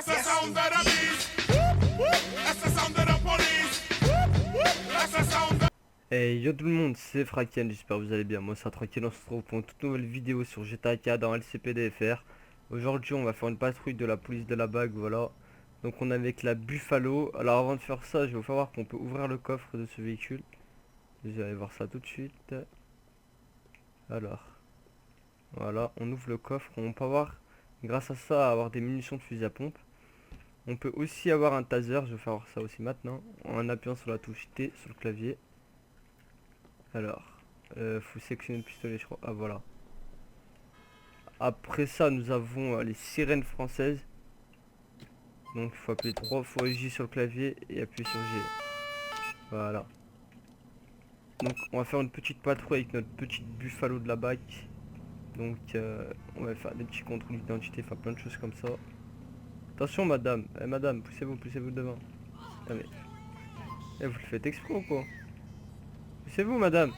That's the sound of the beast. That's the sound of the police. That's the sound of... Hey yo tout le monde, c'est Fraken, j'espère que vous allez bien. Moi ça tranquille, on se retrouve pour une toute nouvelle vidéo sur GTA 4 dans LCPDFR. Aujourd'hui on va faire une patrouille de la police de la BAG, voilà. Donc on est avec la Buffalo. Alors avant de faire ça, je vais vous faire voir qu'on peut ouvrir le coffre de ce véhicule. Je vais aller voir ça tout de suite. Alors, voilà, on ouvre le coffre, on peut avoir, grâce à ça, avoir des munitions de fusil à pompe. On peut aussi avoir un taser, je vais faire voir ça aussi maintenant, en appuyant sur la touche T sur le clavier. Alors, faut sélectionner le pistolet, je crois. Ah voilà. Après ça, nous avons les sirènes françaises. Donc il faut appuyer 3 fois J sur le clavier et appuyer sur G. Voilà. Donc on va faire une petite patrouille avec notre petite Buffalo de la BAC. Donc on va faire des petits contrôles d'identité, faire plein de choses comme ça. Attention madame, madame, poussez-vous devant. Ah, mais... vous le faites exprès ou quoi? Poussez-vous madame.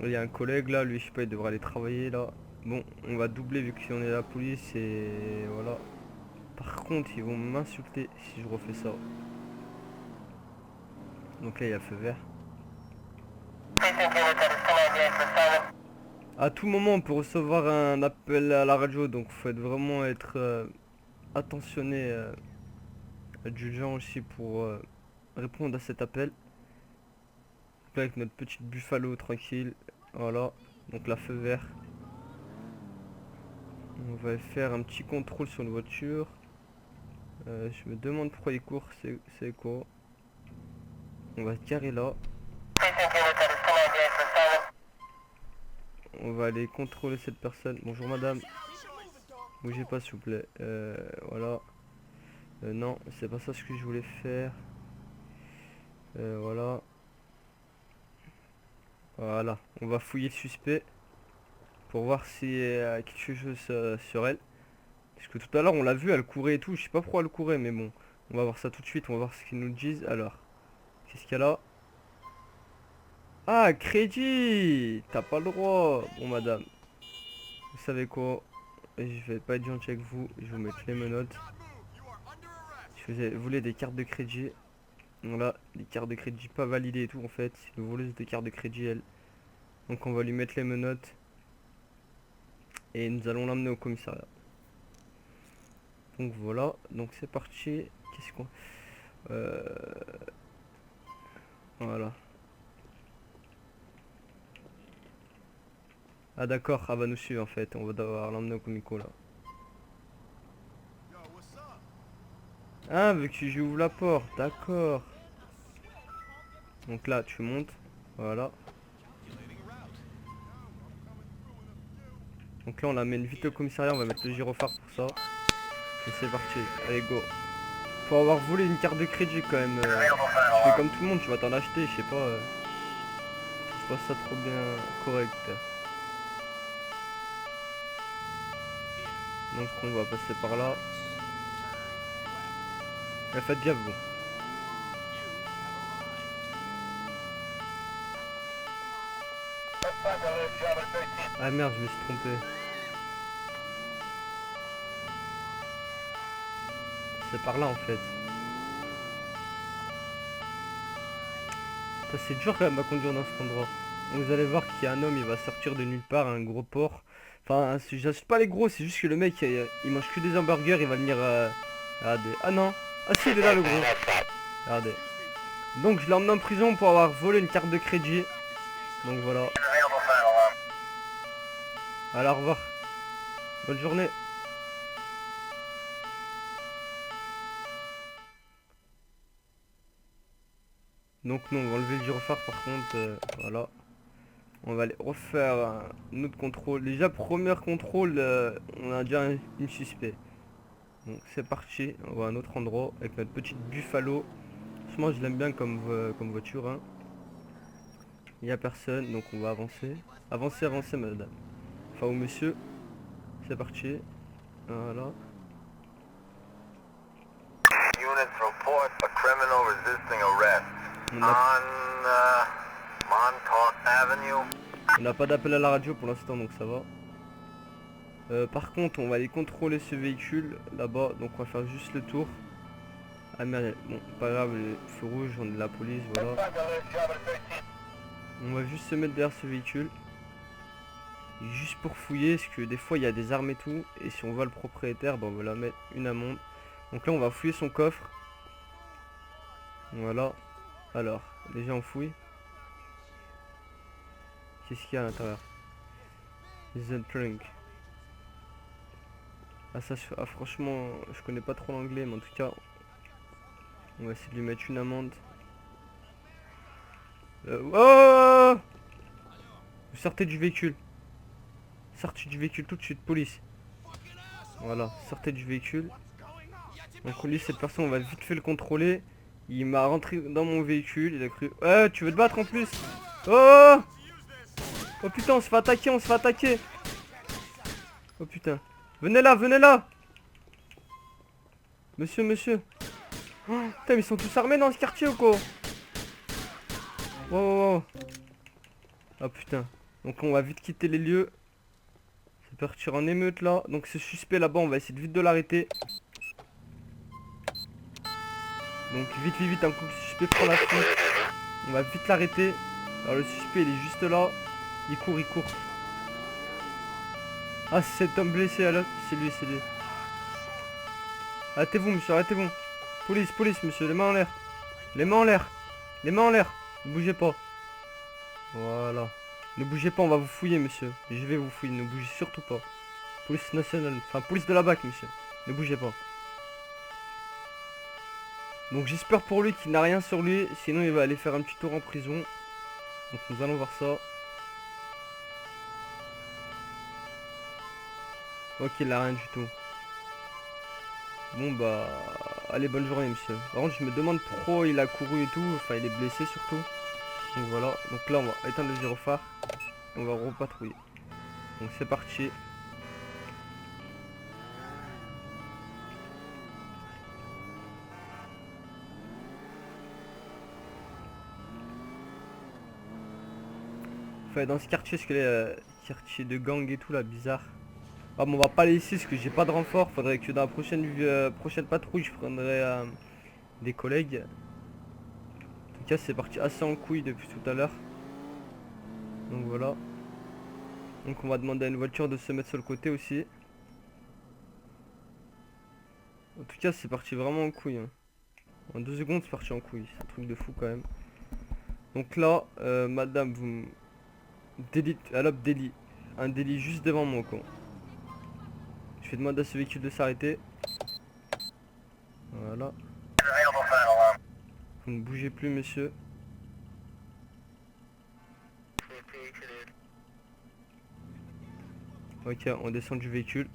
Il y a un collègue là, lui je sais pas, il devrait aller travailler là. Bon, on va doubler vu que si on est la police et voilà. Par contre, ils vont m'insulter si je refais ça. Donc là, il y a le feu vert. À tout moment, on peut recevoir un appel à la radio, donc faut vraiment être attentionné du genre aussi pour répondre à cet appel. Donc là, avec notre petite Buffalo tranquille, voilà. Donc là, feu vert. On va faire un petit contrôle sur une voiture. Je me demande pourquoi il court, c'est quoi? On va se garer là. On va aller contrôler cette personne. Bonjour madame. Bougez pas s'il vous plaît. Voilà. Non, c'est pas ça ce que je voulais faire. Voilà. Voilà. On va fouiller le suspect. Pour voir s'il y a quelque chose sur elle. Parce que tout à l'heure on l'a vu, elle courait et tout. Je sais pas pourquoi elle courait, mais bon. On va voir ça tout de suite. On va voir ce qu'ils nous disent. Alors. Qu'est-ce qu'il y a là? Ah, crédit! T'as pas le droit. Bon madame. Vous savez quoi? Je vais pas être gentil avec vous. Je vais vous mettre les menottes. Si vous voulez des cartes de crédit. Voilà, des cartes de crédit pas validées et tout en fait. C'est une voleuse de cartes de crédit elle. Donc on va lui mettre les menottes. Et nous allons l'emmener au commissariat. Donc voilà, donc c'est parti. Qu'est-ce qu'on... Voilà. Ah d'accord, elle va nous suivre en fait. On va devoir l'emmener au comico là. Ah, vu que j'ouvre la porte, d'accord. Donc là, tu montes. Voilà. Donc là, on l'amène vite au commissariat. On va mettre le gyrophare pour ça. Et c'est parti. Allez, go. Faut avoir volé une carte de crédit quand même. Tu fais comme tout le monde, tu vas t'en acheter. Je sais pas. Je trouve ça trop bien correct. Donc on va passer par là. Faites gaffe, vous. Ah merde, je me suis trompé. C'est par là en fait. C'est dur quand même à conduire dans cet endroit. Donc, vous allez voir qu'il y a un homme, il va sortir de nulle part, un gros porc. Enfin, j'insulte pas les gros, c'est juste que le mec, il mange que des hamburgers, il va venir... Regardez. Ah non. Ah si, il est là le gros. Regardez. Donc je l'emmène en prison pour avoir volé une carte de crédit. Donc voilà. Allez, au revoir. Bonne journée. Donc non, on va enlever le gyrophare par contre. Voilà. On va aller refaire un autre contrôle. Déjà, premier contrôle, on a déjà une suspect. Donc c'est parti. On va à un autre endroit avec notre petite Buffalo. Franchement, je l'aime bien comme voiture. Hein. Il n'y a personne, donc on va avancer. Avancez, madame. Enfin, ou monsieur. C'est parti. Voilà. Units report a criminal resisting arrest on Montauk Avenue. On n'a pas d'appel à la radio pour l'instant, donc ça va. Par contre, on va aller contrôler ce véhicule là-bas. Donc on va faire juste le tour. Ah merde, bon, pas grave, le feu rouge, on est de la police, voilà. On va juste se mettre derrière ce véhicule. Juste pour fouiller, parce que des fois il y a des armes et tout. Et si on voit le propriétaire, bah, on va leur mettre une amende. Donc là on va fouiller son coffre. Voilà. Alors, déjà on fouille. Qu'est-ce qu'il y a à l'intérieur? The trunk. Ah ça, franchement, je connais pas trop l'anglais, mais en tout cas, on va essayer de lui mettre une amende. Oh! Vous sortez du véhicule. Sortez du véhicule tout de suite, police. Voilà, sortez du véhicule. Donc lui, cette personne, on va vite fait le contrôler. Il m'a rentré dans mon véhicule, il a cru... tu veux te battre en plus? Oh! Oh putain, on se fait attaquer, on se fait attaquer. Oh putain. Venez là, venez là. Monsieur, monsieur. Oh, putain, mais ils sont tous armés dans ce quartier ou quoi? Oh, oh, oh. Oh putain. Donc on va vite quitter les lieux. C'est partir en émeute là. Donc ce suspect là-bas, on va essayer de vite de l'arrêter. Donc vite, vite, vite, un coup le suspect prend la fuite. On va vite l'arrêter. Alors le suspect il est juste là. Il court, il court. Ah, c'est cet homme blessé là. C'est lui, c'est lui. Arrêtez-vous, monsieur, arrêtez-vous. Police, police, monsieur, les mains en l'air. Les mains en l'air. Les mains en l'air. Ne bougez pas. Voilà. Ne bougez pas, on va vous fouiller, monsieur. Je vais vous fouiller, ne bougez surtout pas. Police nationale, enfin police de la BAC, monsieur. Ne bougez pas. Donc j'espère pour lui qu'il n'a rien sur lui. Sinon il va aller faire un petit tour en prison. Donc nous allons voir ça. Ok, il n'a rien du tout. Bon bah... Allez, bonne journée, monsieur. Par contre, je me demande pourquoi il a couru et tout. Enfin, il est blessé surtout. Donc voilà. Donc là, on va éteindre le gyrophare. Et on va repatrouiller. Donc c'est parti. Enfin, dans ce quartier, parce que les quartier de gang et tout là, bizarre. Ah bon, on va pas aller ici parce que j'ai pas de renfort. Faudrait que dans la prochaine patrouille, je prendrai des collègues. En tout cas, c'est parti assez en couille depuis tout à l'heure. Donc voilà. Donc on va demander à une voiture de se mettre sur le côté aussi. En tout cas, c'est parti vraiment en couille. Hein. En 2 secondes, c'est parti en couille. C'est un truc de fou quand même. Donc là, madame, vous me... Délit, alors délit. Un délit juste devant moi, quoi. Je vais demander à ce véhicule de s'arrêter. Voilà. Vous ne bougez plus, monsieur. Ok, on descend du véhicule.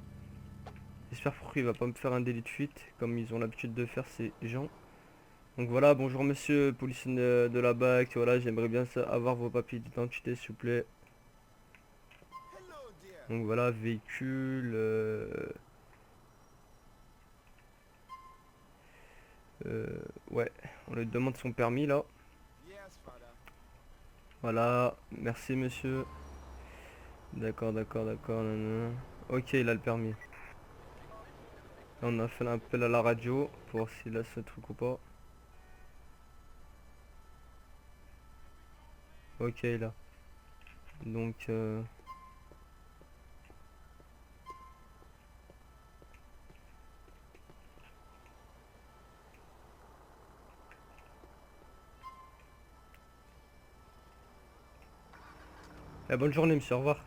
J'espère pour qu'il va pas me faire un délit de fuite, comme ils ont l'habitude de faire ces gens. Donc voilà, bonjour monsieur, police de la BAC. Voilà, j'aimerais bien avoir vos papiers d'identité, s'il vous plaît. Donc voilà, véhicule... ouais, on lui demande son permis là. Voilà, merci monsieur. D'accord, d'accord, d'accord. Ok, il a le permis. Là, on a fait un appel à la radio pour voir s'il a ce truc ou pas. Ok, là. Donc... bonne journée, monsieur, au revoir.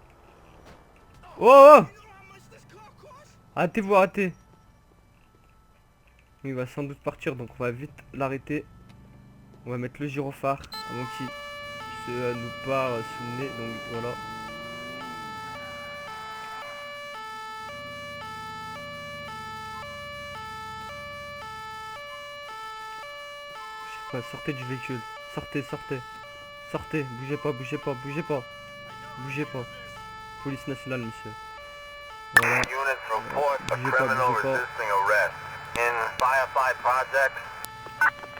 Oh, oh, arrêtez-vous, arrêtez. Il va sans doute partir, donc on va vite l'arrêter. On va mettre le gyrophare avant qu'il se nous part sous le nez, donc voilà. Je sais pas, sortez du véhicule. Sortez, sortez. Sortez, bougez pas, bougez pas, bougez pas. Bougez pas. Police nationale, monsieur. Voilà. Units report a Bougez pas, criminal bougez pas. resisting arrest in Firefight Project.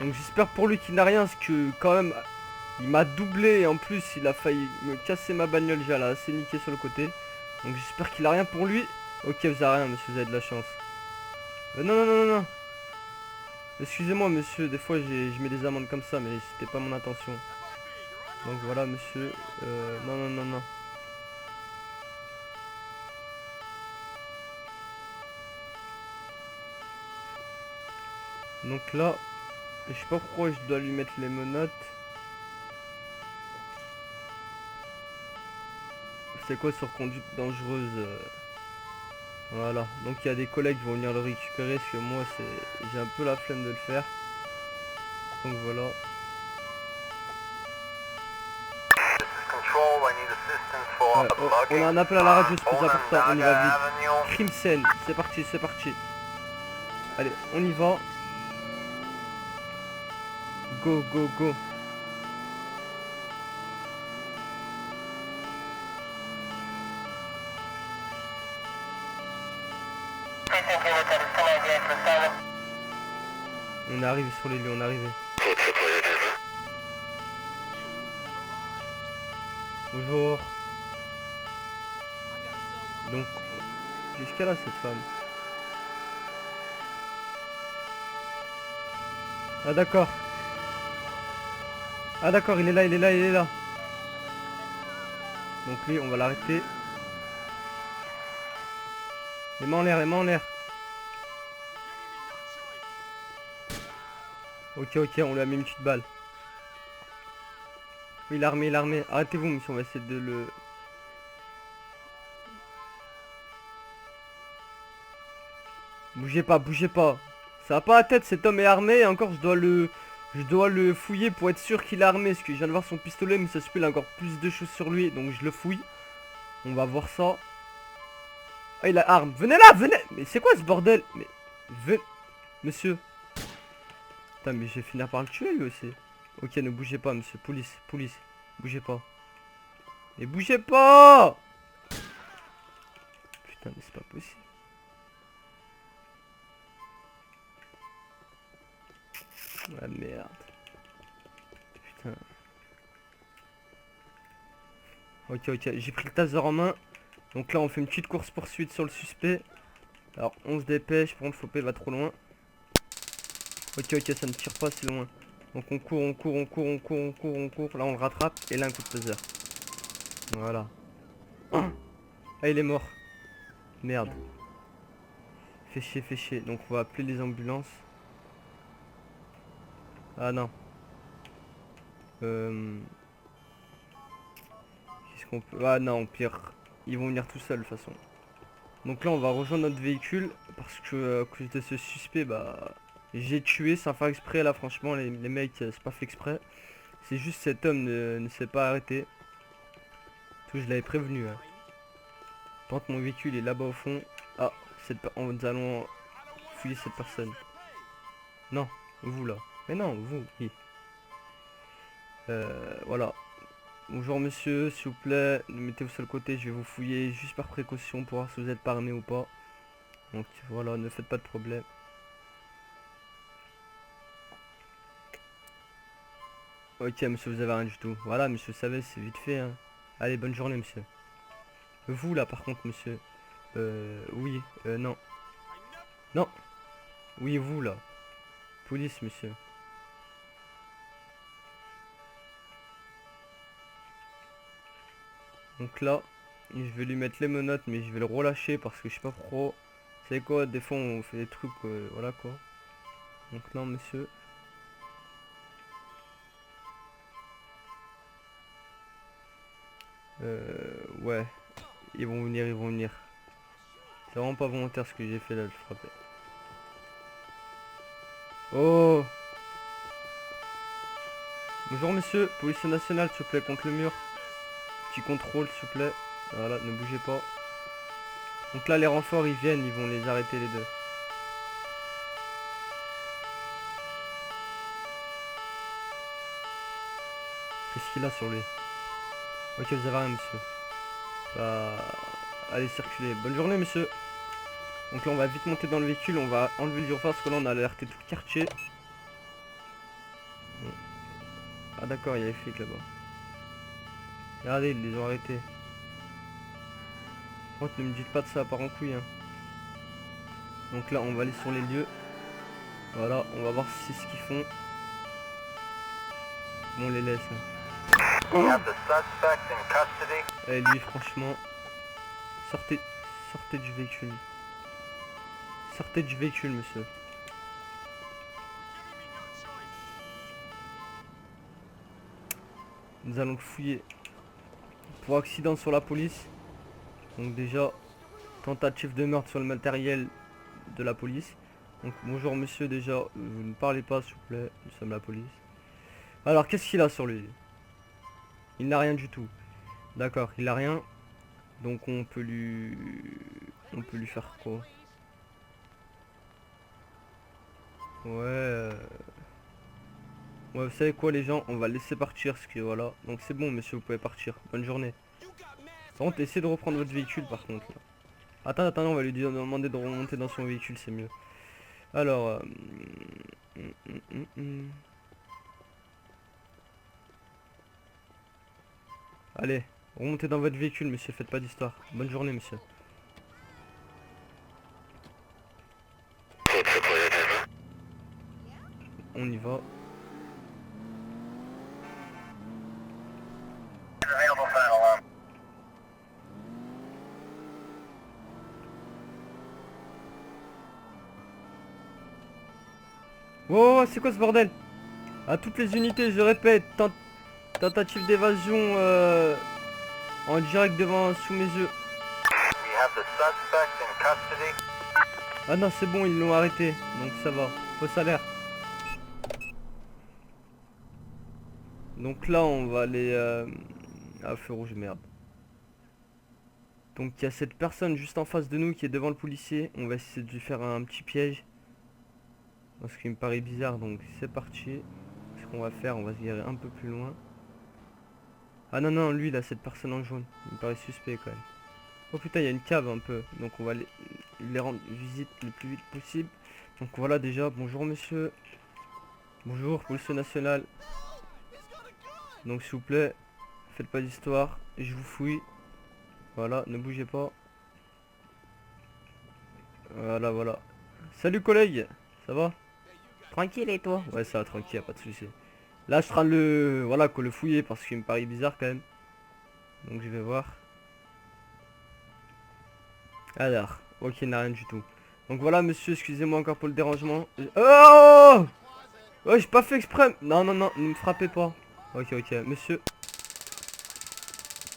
Donc j'espère pour lui qu'il n'a rien, parce que quand même, il m'a doublé et en plus il a failli me casser ma bagnole, j'ai assez niqué sur le côté. Donc j'espère qu'il a rien pour lui. Ok, vous avez rien, monsieur, vous avez de la chance. Non, non, non, non, non. Excusez-moi, monsieur, des fois je mets des amendes comme ça, mais c'était pas mon intention. Donc voilà, monsieur. Non, non, non, non. Donc là, je sais pas pourquoi je dois lui mettre les menottes. C'est quoi sur conduite dangereuse Voilà. Donc il y a des collègues qui vont venir le récupérer, parce que moi, j'ai un peu la flemme de le faire. Donc voilà. This is Control. I need assistance for Ouais, a oh, on a mugging un appel à la radio, c'est plus on important. On y va Onondaga vite. Avenue. Crime scène. C'est parti, c'est parti. Allez, on y va. Go, go, go. On est arrivé sur les lieux, on est arrivé. Bonjour. Donc, qu'est-ce qu'elle a cette femme? Ah d'accord. Ah d'accord, il est là, il est là, il est là. Donc lui, on va l'arrêter. Les mains en l'air, les mains en l'air. Ok, ok, on lui a mis une petite balle. Oui, il est armé, il est armé. Arrêtez-vous, monsieur, on va essayer de le... Bougez pas, bougez pas. Ça va pas la tête, cet homme est armé et encore je dois le fouiller pour être sûr qu'il est armé. Parce que je viens de voir son pistolet, mais ça se peut il a encore plus de choses sur lui. Donc je le fouille. On va voir ça. Ah, il a arme. Venez là, venez. Mais c'est quoi ce bordel? Mais... Monsieur. Putain, mais je vais finir par le tuer lui aussi. Ok, ne bougez pas, monsieur. Police, police. Bougez pas. Mais bougez pas. Putain, mais c'est pas possible. Ah merde. Putain. Ok, ok. J'ai pris le taser en main. Donc là, on fait une petite course poursuite sur le suspect. Alors, on se dépêche. Par contre, faut pas, il va trop loin. Ok, ok, ça ne tire pas, c'est loin. Donc on court, on court, on court, on court, on court, on court. Là, on le rattrape. Et là, un coup de taser. Voilà. Ah, il est mort. Merde. Fait chier, fait chier. Donc on va appeler les ambulances. Ah non. Qu'est-ce qu'on peut... Ah non, pire. Ils vont venir tout seuls de toute façon. Donc là on va rejoindre notre véhicule. Parce que à cause de ce suspect, bah... J'ai tué sans faire exprès là, franchement les mecs, c'est pas fait exprès. C'est juste cet homme ne s'est pas arrêté. Tout, je l'avais prévenu. Hein. Par contre mon véhicule est là-bas au fond. Ah, nous allons fouiller cette personne. Non, vous là. Mais non, vous, oui. Voilà. Bonjour monsieur, s'il vous plaît, mettez-vous sur le côté, je vais vous fouiller juste par précaution pour voir si vous êtes pas armé ou pas. Donc voilà, ne faites pas de problème. Ok monsieur, vous avez rien du tout. Voilà monsieur, vous savez, c'est vite fait. Hein. Allez, bonne journée monsieur. Vous là par contre monsieur. Oui, non. Non. Oui, vous là. Police monsieur. Donc là, je vais lui mettre les menottes, mais je vais le relâcher parce que je sais pas pourquoi. C'est quoi, des fois on fait des trucs, voilà quoi. Donc non monsieur. Ouais. Ils vont venir, ils vont venir. C'est vraiment pas volontaire ce que j'ai fait là, de frapper. Oh! Bonjour monsieur, policier national s'il vous plaît, contre le mur. Petit contrôle s'il vous plaît. Voilà, ne bougez pas. Donc là les renforts ils viennent, ils vont les arrêter les deux. Qu'est-ce qu'il a sur lui? Ok, vous avez rien monsieur. Bah... Allez circuler. Bonne journée monsieur. Donc là on va vite monter dans le véhicule, on va enlever le gyrophare parce que là on a alerté tout le quartier. Bon. Ah d'accord, il y a les flics là-bas. Regardez, ils les ont arrêtés. Par contre, ne me dites pas de ça part en couille. Hein. Donc là, on va aller sur les lieux. Voilà, on va voir si c'est ce qu'ils font. Bon, on les laisse. Hein. We have the suspect in custody. Et lui, franchement, sortez du véhicule. Sortez du véhicule, monsieur. Nous allons le fouiller pour accident sur la police. Donc déjà, tentative de meurtre sur le matériel de la police. Donc bonjour monsieur, déjà, vous ne parlez pas s'il vous plaît, nous sommes la police. Alors qu'est-ce qu'il a sur lui? Il n'a rien du tout. D'accord, il n'a rien. Donc on peut lui faire quoi? Ouais, vous savez quoi les gens, on va le laisser partir ce qui voilà. Donc c'est bon monsieur, vous pouvez partir. Bonne journée. Par contre, essayez de reprendre votre véhicule par contre. Là. Attends, on va lui demander de remonter dans son véhicule, c'est mieux. Alors, allez, remontez dans votre véhicule monsieur, faites pas d'histoire. Bonne journée monsieur. On y va. Oh, c'est quoi ce bordel? À toutes les unités, je répète, tentative d'évasion en direct sous mes yeux. We have the suspect in custody. Ah non, c'est bon, ils l'ont arrêté, donc ça va. Faux salaire. Donc là, on va aller à feu rouge, merde. Donc il y a cette personne juste en face de nous qui est devant le policier. On va essayer de lui faire un petit piège. Ce qui me paraît bizarre, donc c'est parti. Ce qu'on va faire, on va se garer un peu plus loin. Ah non, non, lui là, cette personne en jaune. Il me paraît suspect quand même. Oh putain, il y a une cave un peu. Donc on va les rendre visite le plus vite possible. Donc voilà déjà, bonjour monsieur. Bonjour, police nationale. Donc s'il vous plaît, faites pas d'histoire. Je vous fouille. Voilà, ne bougez pas. Voilà, voilà. Salut collègue, ça va? Tranquille et toi? Ouais, ça va tranquille, y'a pas de souci. Là je serai voilà, qu'on le fouiller parce qu'il me paraît bizarre quand même. Donc je vais voir. Alors, ok, il n'a rien du tout. Donc voilà monsieur, excusez-moi encore pour le dérangement. Oh! Ouais, j'ai pas fait exprès. Non, non, non, ne me frappez pas. Ok, monsieur.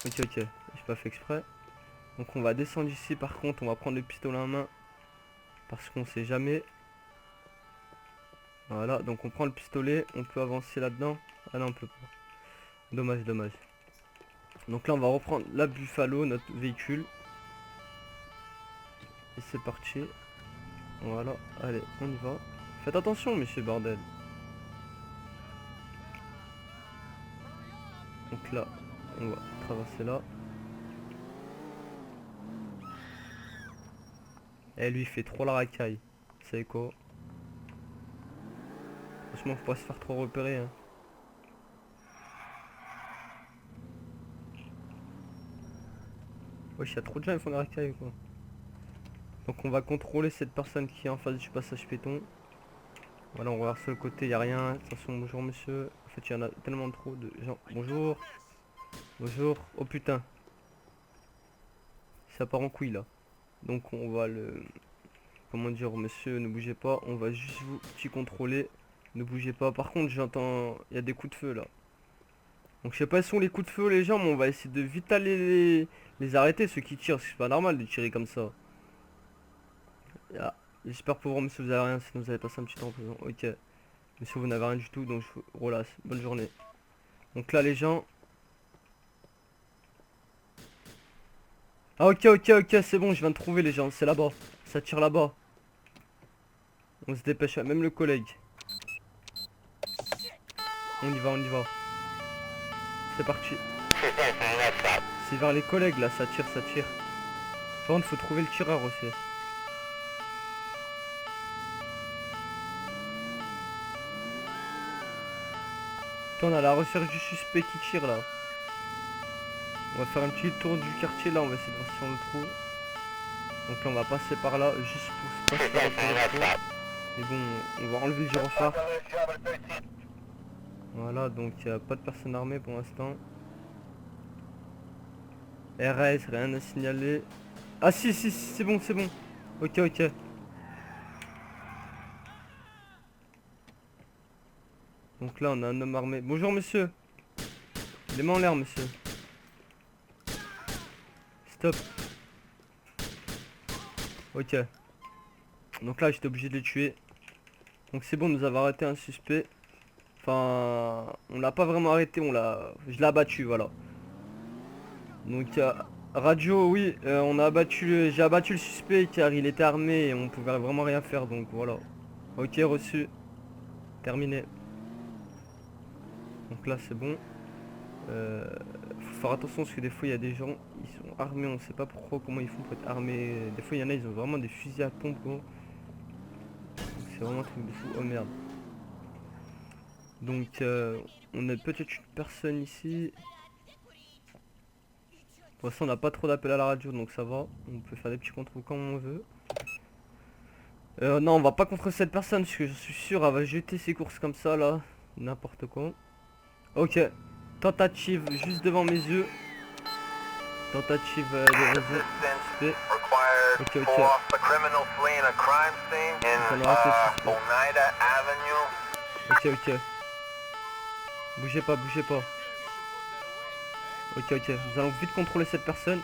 Ok, j'ai pas fait exprès. Donc on va descendre ici par contre, on va prendre le pistolet en main. Parce qu'on sait jamais. Voilà, donc on prend le pistolet, on peut avancer là-dedans. Ah non, on peut pas. Dommage. Donc là on va reprendre la Buffalo, notre véhicule. Et c'est parti. Voilà, allez, on y va. Faites attention monsieur bordel. Donc là, on va traverser là. Et lui il fait trop la racaille. Vous savez quoi? Franchement faut pas se faire trop repérer hein. Wesh, y a trop de gens, ils font la racaille quoi. Donc on va contrôler cette personne qui est en face du passage piéton. Voilà, on regarde sur le côté, y a rien. Attention, bonjour monsieur. En fait, il y en a tellement trop de gens. Bonjour. Bonjour. Oh putain. Ça part en couille là. Donc on va le... Comment dire, monsieur, ne bougez pas. On va juste vous petit contrôler. Ne bougez pas. Par contre, j'entends... Il y a des coups de feu là. Donc je sais pas si sont les coups de feu les gens, mais on va essayer de vite aller les arrêter, ceux qui tirent. C'est pas normal de tirer comme ça. Ah, j'espère pour vous monsieur vous avez rien, sinon vous avez passé un petit temps en prison. Ok. Monsieur vous n'avez rien du tout, donc je vous relasse. Bonne journée. Donc là les gens... Ah ok, c'est bon, je viens de trouver les gens, c'est là-bas. Ça tire là-bas. On se dépêche, même le collègue. On y va. C'est parti. C'est vers les collègues là, ça tire. Par contre faut trouver le tireur aussi. On a la recherche du suspect qui tire là. On va faire un petit tour du quartier là, on va essayer de voir si on le trouve. Donc là on va passer par là juste pour pas se faire repérer trop. Mais bon, on va enlever le gyrophare. Voilà, donc il n'y a pas de personne armée pour l'instant. RS, rien à signaler. Ah si, c'est bon, c'est bon. Ok, ok. Donc là on a un homme armé. Bonjour monsieur. Les mains en l'air monsieur. Stop. Ok. Donc là j'étais obligé de les tuer. Donc c'est bon, nous avons arrêté un suspect. Enfin, on l'a pas vraiment arrêté, je l'ai abattu, voilà. Donc radio, oui, j'ai abattu le suspect car il était armé et on pouvait vraiment rien faire, donc voilà. Ok, reçu. Terminé. Donc là c'est bon. Faut faire attention parce que des fois il y a des gens, ils sont armés, on sait pas pourquoi, comment ils font pour être armés. Des fois il y en a, ils ont vraiment des fusils à pompe, gros. C'est vraiment un truc de fou. Oh merde. Donc on a peut-être une personne ici. Pour l'instant on n'a pas trop d'appels à la radio donc ça va. On peut faire des petits contrôles quand on veut. Non on va pas contre cette personne parce que je suis sûr elle va jeter ses courses comme ça là. N'importe quoi. Ok. Tentative juste devant mes yeux. Tentative d'évasion. Suspect. Ok, ok. Ok, ok. Bougez pas, bougez pas. Ok, ok. Nous allons vite contrôler cette personne.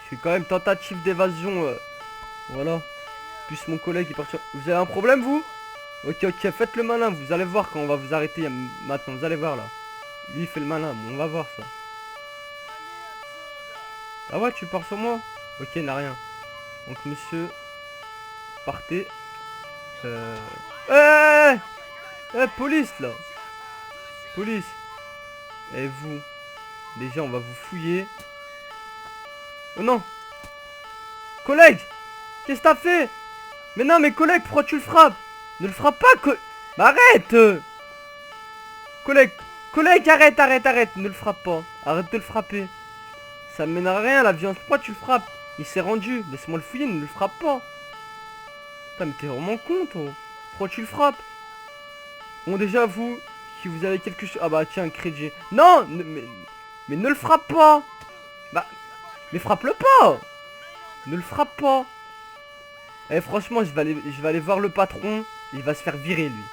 C'est quand même tentative d'évasion. Voilà. Plus mon collègue est parti. Vous avez un problème vous? Ok, ok. Faites le malin. Vous allez voir quand on va vous arrêter maintenant. Vous allez voir là. Lui il fait le malin. Bon, on va voir ça. Ah ouais, tu pars sur moi? Ok, n'a rien. Donc monsieur, partez. Police là. Police. Et vous? Déjà on va vous fouiller. Oh non. Collègue. Qu'est-ce que t'as fait? Mais non mais collègue, pourquoi tu le frappes? Ne le frappe pas bah, arrête. Collègue. Collègue, arrête, arrête, arrête. Ne le frappe pas. Arrête de le frapper. Ça mène à rien la violence. Pourquoi tu le frappes? Il s'est rendu. Laisse-moi le fouiller, ne le frappe pas. Putain mais t'es vraiment con toi. Pourquoi tu le frappes? Bon déjà vous, si vous avez quelque chose... Ah bah tiens, crédit. Non mais ne le frappe pas. Bah, mais frappe-le pas. Ne le frappe pas. Eh franchement, je vais aller voir le patron. Il va se faire virer lui.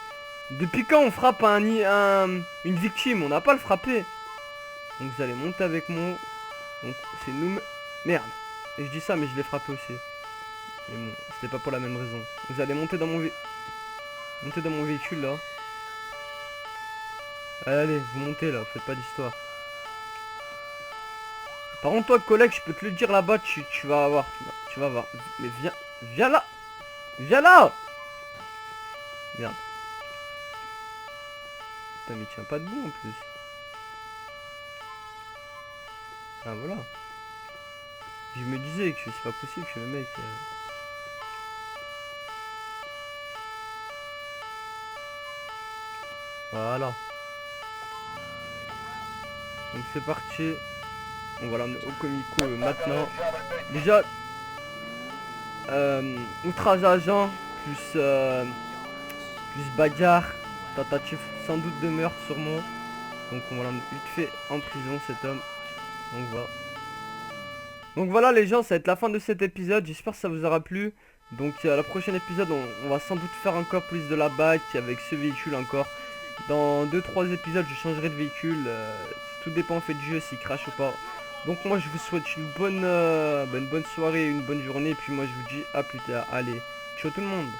Depuis quand on frappe une victime? On n'a pas le frappé. Donc vous allez monter avec moi. Donc c'est nous... Merde. Et je dis ça mais je l'ai frappé aussi. Mais bon, c'était pas pour la même raison. Vous allez monter dans mon véhicule là. Allez, vous montez là, faites pas d'histoire. Par contre toi collègue, je peux te le dire là-bas, tu vas avoir. Tu vas voir. Mais viens là. Viens là. Merde. Putain mais il tient pas debout en plus. Ah voilà. Je me disais que c'est pas possible que le mec... Voilà. Donc c'est parti. On va l'emmener au comico maintenant. Déjà, outrage à agent, plus bagarre, tentative sans doute de meurtre sûrement. Donc on va l'emmener vite fait en prison cet homme. Donc voilà. Donc voilà les gens, ça va être la fin de cet épisode. J'espère que ça vous aura plu. Donc à la prochaine épisode, on va sans doute faire encore plus de la BAC avec ce véhicule encore. Dans 2-3 épisodes, je changerai de véhicule. Tout dépend en fait du jeu, s'il crache ou pas. Donc moi je vous souhaite une bonne soirée, une bonne journée. Et puis moi je vous dis à plus tard. Allez, ciao tout le monde.